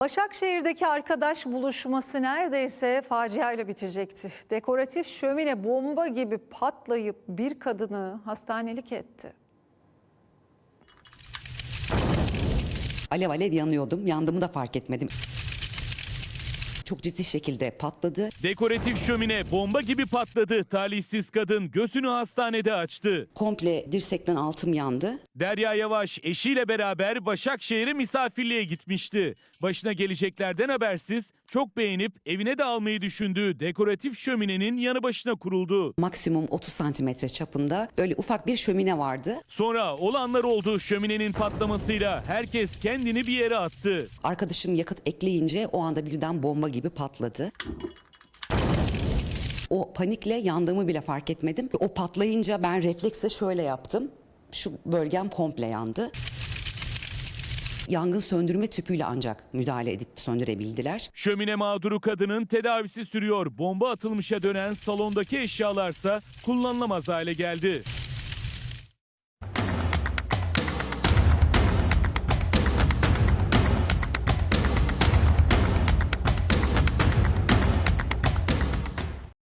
Başakşehir'deki arkadaş buluşması neredeyse faciayla bitecekti. Dekoratif şömine bomba gibi patlayıp bir kadını hastanelik etti. Alev alev yanıyordum. Yandığımı da fark etmedim. Çok ciddi şekilde patladı. Dekoratif şömine bomba gibi patladı. Talihsiz kadın gözünü hastanede açtı. Komple dirsekten altım yandı. Derya Yavaş eşiyle beraber Başakşehir'e misafirliğe gitmişti. Başına geleceklerden habersiz çok beğenip evine de almayı düşündüğü dekoratif şöminenin yanı başına kuruldu. Maksimum 30 santimetre çapında böyle ufak bir şömine vardı. Sonra olanlar oldu. Şöminenin patlamasıyla herkes kendini bir yere attı. Arkadaşım yakıt ekleyince o anda birden bomba gibi patladı. O panikle yandığımı bile fark etmedim. O patlayınca ben refleksle şöyle yaptım. Şu bölgem komple yandı. Yangın söndürme tüpüyle ancak müdahale edip söndürebildiler. Şömine mağduru kadının tedavisi sürüyor. Bomba atılmışa dönen salondaki eşyalarsa kullanılamaz hale geldi.